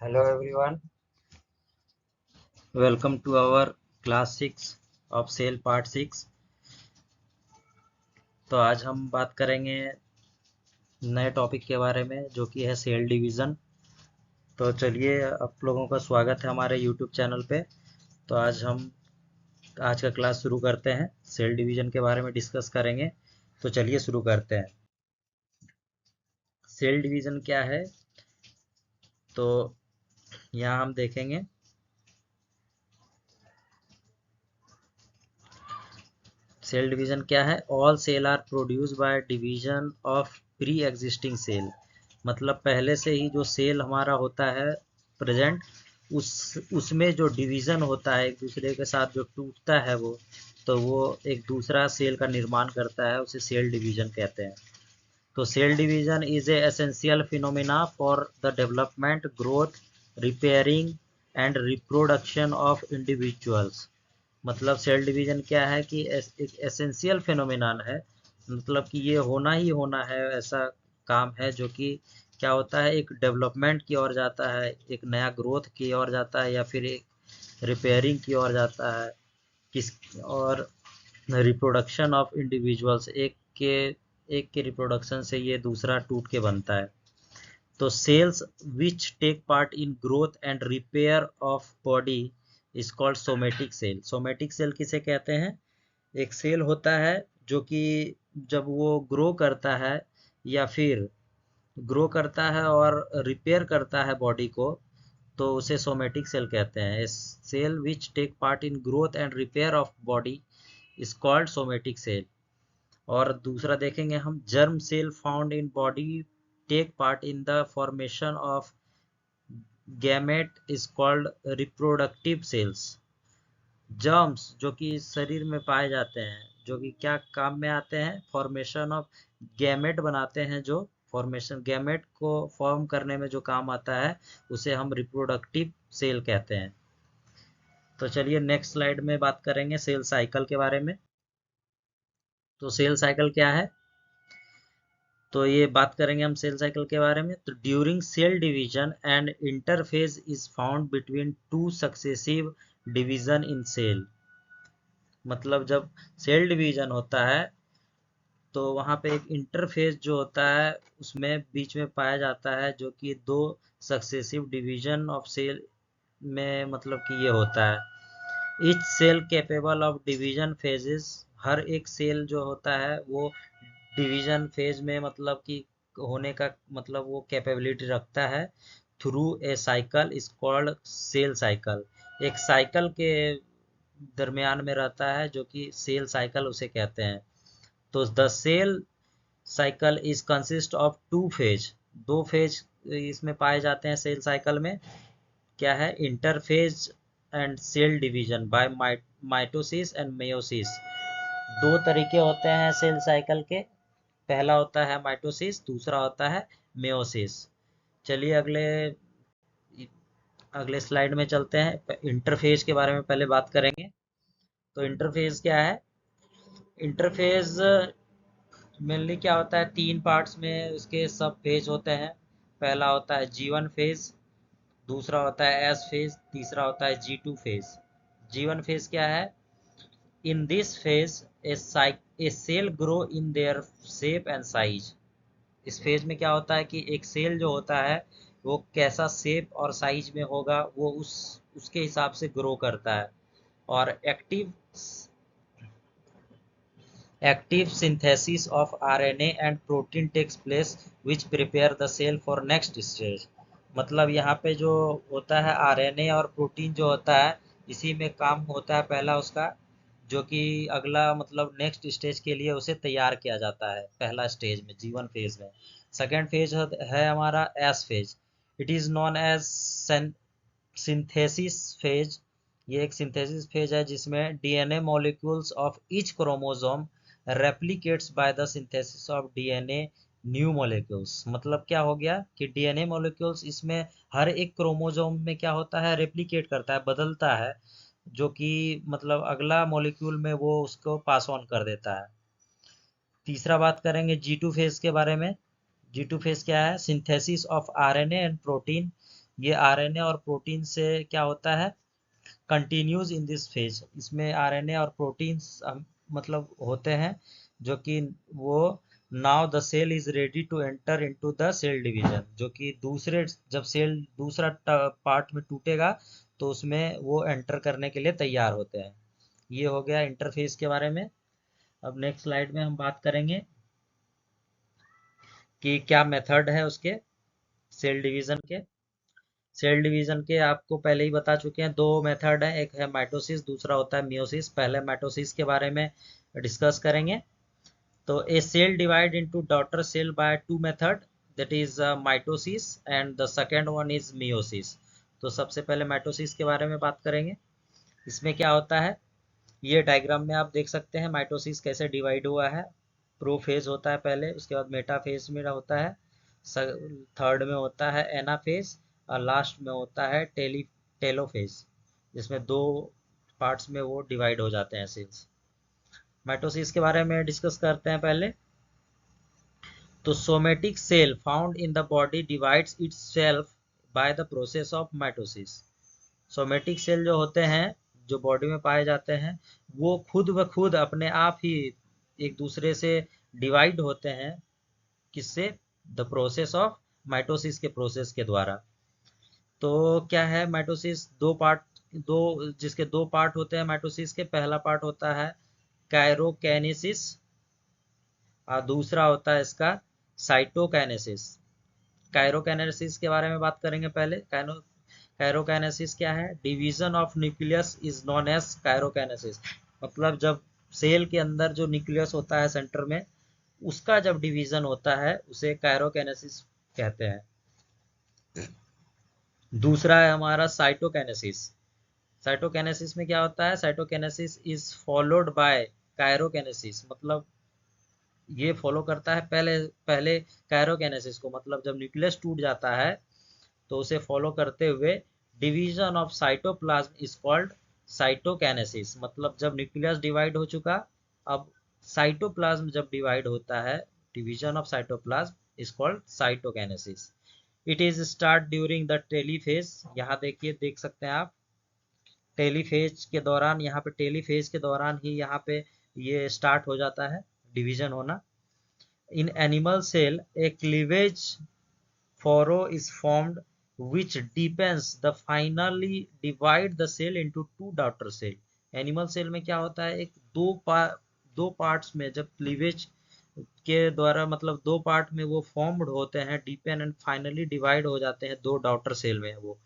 Hello everyone, welcome to our class 6 of cell part 6। तो आज हम बात करेंगे नए टॉपिक के बारे में जो कि है सेल डिवीज़न। तो चलिए, आप लोगों का स्वागत है हमारे यूट्यूब चैनल पे। तो आज का क्लास शुरू करते हैं, सेल डिवीज़न के बारे में डिस्कस करेंगे। तो चलिए शुरू करते हैं। सेल डिवीज़न क्या है, तो यहाँ हम देखेंगे सेल डिवीजन क्या है। All cell are produce by division of pre existing cell. मतलब पहले से ही जो सेल हमारा होता है प्रेजेंट, उसमें जो डिवीजन होता है एक दूसरे के साथ जो टूटता है वो एक दूसरा सेल का निर्माण करता है, उसे सेल डिवीजन कहते हैं। तो cell division is a essential phenomena for the development, growth, repairing and reproduction of individuals. मतलब सेल डिवीजन क्या है कि एक एसेंशियल फिनोमिनन है। मतलब कि ये होना ही होना है, ऐसा काम है जो कि क्या होता है, एक डेवलपमेंट की ओर जाता है, एक नया ग्रोथ की ओर जाता है, या फिर एक रिपेयरिंग की ओर जाता है। किस और रिप्रोडक्शन ऑफ इंडिविजुअल्स, एक के रिप्रोडक्शन से ये दूसरा टूट के बनता है। तो cells which take part in growth and repair of body is called somatic cell. Somatic cell किसे कहते हैं? एक सेल होता है जो कि जब वो ग्रो करता है या फिर ग्रो करता है और रिपेयर करता है बॉडी को, तो उसे सोमेटिक सेल कहते हैं। Cell which take part in growth and repair of body is called somatic cell. और दूसरा देखेंगे हम, germ cell found in body take part in the formation of gamete is called reproductive cells. Germs जो कि शरीर में पाए जाते हैं, जो कि क्या काम में आते हैं, फॉर्मेशन ऑफ गैमेट बनाते हैं, जो फॉर्मेशन गैमेट को फॉर्म करने में जो काम आता है, उसे हम रिप्रोडक्टिव सेल कहते हैं। तो चलिए नेक्स्ट स्लाइड में बात करेंगे सेल साइकिल के बारे में। तो सेल साइकिल क्या है, तो ये बात करेंगे हम सेल साइकिल के बारे में। तो during cell division and interphase is found between two successive division in cell. मतलब जब सेल डिवीजन होता है तो वहाँ पे एक इंटरफेज जो होता है उसमें बीच में पाया जाता है, जो कि दो सक्सेसिव डिवीजन ऑफ सेल में मतलब कि ये होता है। Each cell capable of division phases. हर एक सेल जो होता है वो डिवीजन फेज में मतलब कि होने का मतलब वो कैपेबिलिटी रखता है। Through a cycle is called cell cycle. एक साइकिल के दरमियान में रहता है जो कि सेल साइकिल उसे कहते हैं। तो the cell cycle is consist of two phase. दो फेज इसमें पाए जाते हैं सेल साइकिल में। क्या है? Interphase and cell division by mitosis and meiosis. दो तरीके होते हैं सेल साइकिल के। पहला होता है माइटोसिस, दूसरा होता है मेयोसिस। चलिए अगले अगले स्लाइड में चलते हैं। इंटरफेज के बारे में पहले बात करेंगे। तो इंटरफेज क्या है? इंटरफेज मेनली क्या होता है, तीन पार्ट्स में उसके सब फेज होते हैं। पहला होता है G1 फेज, दूसरा होता है S फेज, तीसरा होता है G2 फेज। G1 फेज क्या है? In this phase a cell grow in their shape and size. इस फेज में क्या होता है कि एक सेल जो होता है वो कैसा शेप और साइज में होगा, वो उसके हिसाब से ग्रो करता है। और active synthesis of RNA and protein takes place which prepare the cell for next stage। मतलब यहाँ पे जो होता है आरएनए और प्रोटीन जो होता है, इसी में काम होता है पहला उसका, जो कि अगला मतलब नेक्स्ट स्टेज के लिए उसे तैयार किया जाता है पहला स्टेज में, G1 फेज में। सेकेंड फेज है हमारा S phase. It is known as synthesis phase. ये एक सिंथेसिस फेज है जिसमें DNA molecules of each chromosome replicates by the synthesis of DNA new molecules. मतलब क्या हो गया कि डीएनए मॉलिक्यूल्स इसमें हर एक क्रोमोसोम में क्या होता है, रेप्लिकेट करता है, बदलता है, जो कि मतलब अगला मॉलिक्यूल में वो उसको पास ऑन कर देता है। तीसरा बात करेंगे G2 फेज के बारे में। G2 फेज क्या है? Synthesis of RNA and protein. ये आरएनए और प्रोटीन से क्या होता है, कंटिन्यूज इन दिस फेज। इसमें आरएनए और प्रोटीन्स मतलब होते हैं जो कि वो now the cell is ready to enter into the cell division, जो कि दूसरे जब सेल दूसरा पार्ट में टूटेगा तो उसमें वो एंटर करने के लिए तैयार होते हैं। ये हो गया इंटरफेस के बारे में। अब नेक्स्ट स्लाइड में हम बात करेंगे कि क्या मेथड है उसके सेल डिवीजन के। सेल डिवीजन के आपको पहले ही बता चुके हैं, दो मेथड है, एक है माइटोसिस, दूसरा होता है मियोसिस। पहले माइटोसिस के बारे में डिस्कस करेंगे। तो a cell divide into daughter cell by two method, that is mitosis and the second one is meiosis. तो सबसे पहले माइटोसिस के बारे में बात करेंगे। इसमें क्या होता है, ये डायग्राम में आप देख सकते हैं माइटोसिस कैसे डिवाइड हुआ है। प्रोफेज होता है पहले, उसके बाद मेटाफेज में होता है, थर्ड में होता है एनाफेज, और लास्ट में होता है टेलोफेज, जिसमें दो पार्ट्स में वो डिवाइड हो जाते हैं सेल्स। माइटोसिस के बारे में डिस्कस करते हैं पहले। तो somatic cell found in the body divides itself by the process of mitosis. Somatic cell जो होते हैं, जो बॉडी में पाए जाते हैं, वो खुद ब खुद अपने आप ही एक दूसरे से डिवाइड होते हैं। किससे? द प्रोसेस ऑफ माइटोसिस के प्रोसेस के द्वारा। तो क्या है माइटोसिस, दो जिसके दो पार्ट होते हैं माइटोसिस के। पहला पार्ट होता है कायरोकेनेसिस और दूसरा होता है इसका साइटोकाइनेसिस। कायरोकाइनेसिस के बारे में बात करेंगे पहले। कायरोकाइनेसिस क्या है? Division of nucleus is known as karyokinesis. मतलब जब सेल के अंदर जो न्यूक्लियस होता है सेंटर में, उसका जब डिवीजन होता है उसे कायरोकाइनेसिस कहते हैं। दूसरा है हमारा साइटोकाइनेसिस। साइटोकाइनेसिस में क्या होता है? Cytokinesis is followed by karyokinesis. मतलब ये फॉलो करता है पहले पहले कायरोकाइनेसिस को। मतलब जब न्यूक्लियस टूट जाता है तो उसे फॉलो करते हुए division of cytoplasm is called cytokinesis. मतलब जब न्यूक्लियस डिवाइड हो चुका, अब साइटोप्लाज्म जब डिवाइड होता है, division of cytoplasm is called cytokinesis. It is start during the telophase. यहाँ देखिए, देख सकते हैं आप, टेलीफेज के दौरान, यहाँ पे टेलीफेज के दौरान ही यहाँ पे ये स्टार्ट हो जाता है डिवीजन होना। In animal cell a cleavage furrow is formed which deepens the finally divide the cell into two daughter cell। Animal cell में क्या होता है, एक दो पार्ट्स में जब क्लीवेज के द्वारा, मतलब दो पार्ट में वो फॉर्म्ड होते हैं, डीपेन एंड फाइनली डिवाइड हो जाते हैं दो डॉटर सेल में वो।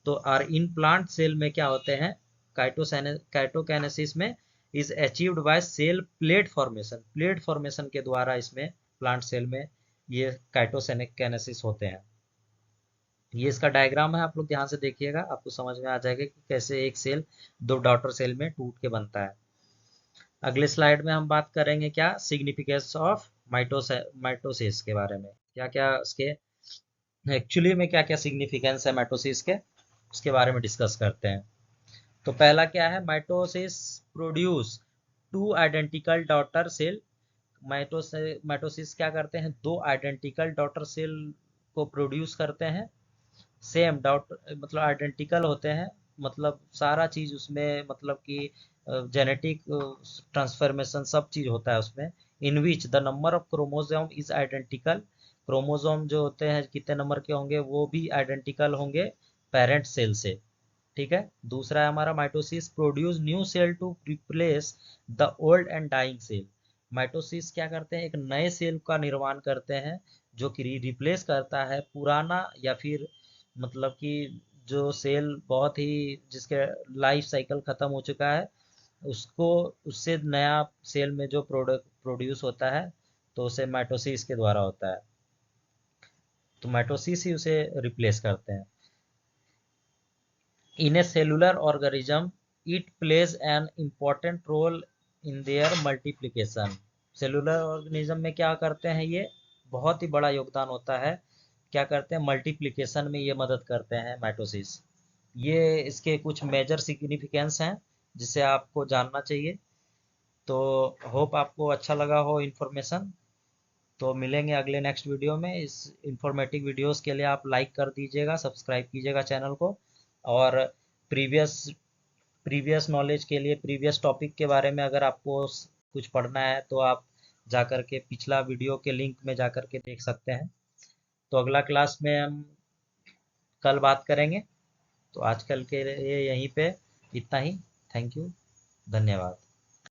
तो और इन प्लांट सेल में क्या होते हैं, काइटोकाइनेसिस में is achieved by cell plate formation. Plate formation के द्वारा इसमें प्लांट सेल में ये काइटोकाइनेसिस होते हैं। ये इसका डायग्राम है, आप लोग ध्यान से देखिएगा, आपको समझ में आ जाएगा कि कैसे एक सेल दो डॉटर सेल में टूट के बनता है। अगले स्लाइड में हम बात करेंगे क्या, सिग्निफिकेंस ऑफ माइटोसिस के बारे में। क्या क्या उसके एक्चुअली में क्या क्या सिग्निफिकेंस है माइटोसिस के, उसके बारे में डिस्कस करते हैं। तो पहला क्या है, mitosis produce two identical daughter cell. Mitosis क्या करते हैं, दो आइडेंटिकल डॉटर सेल को प्रोड्यूस करते हैं। सेम डॉटर मतलब आइडेंटिकल होते हैं, मतलब सारा चीज उसमें, मतलब कि जेनेटिक ट्रांसफॉर्मेशन सब चीज होता है उसमें। In which the number of chromosome is identical. Chromosome जो होते हैं कितने नंबर के होंगे वो भी आइडेंटिकल होंगे पेरेंट सेल से। ठीक है। दूसरा है हमारा mitosis produce new cell to replace the old and dying cell. Mitosis क्या करते हैं, एक नए सेल का निर्माण करते हैं जो कि रिप्लेस करता है पुराना, या फिर मतलब कि जो सेल बहुत ही, जिसके लाइफ साइकिल खत्म हो चुका है, उसको, उससे नया सेल में जो प्रोडक्ट प्रोड्यूस होता है, तो उसे माइटोसिस के द्वारा होता है। तो माइटोसिस ही उसे रिप्लेस करते हैं। In a cellular organism it plays an important role in their multiplication. Cellular organism में क्या करते हैं, ये बहुत ही बड़ा योगदान होता है। क्या करते हैं, मल्टीप्लिकेशन में ये मदद करते हैं माइटोसिस। ये इसके कुछ मेजर सिग्निफिकेंस हैं जिसे आपको जानना चाहिए। तो होप आपको अच्छा लगा हो इन्फॉर्मेशन। तो मिलेंगे अगले नेक्स्ट वीडियो में। इस इंफॉर्मेटिव वीडियोस के लिए आप लाइक कर दीजिएगा, सब्सक्राइब कीजिएगा चैनल को। और प्रीवियस प्रीवियस नॉलेज के लिए, प्रीवियस टॉपिक के बारे में अगर आपको कुछ पढ़ना है तो आप जाकर के पिछला वीडियो के लिंक में जाकर के देख सकते हैं। तो अगला क्लास में हम कल बात करेंगे। तो आजकल के लिए यहीं पे इतना ही। थैंक यू, धन्यवाद।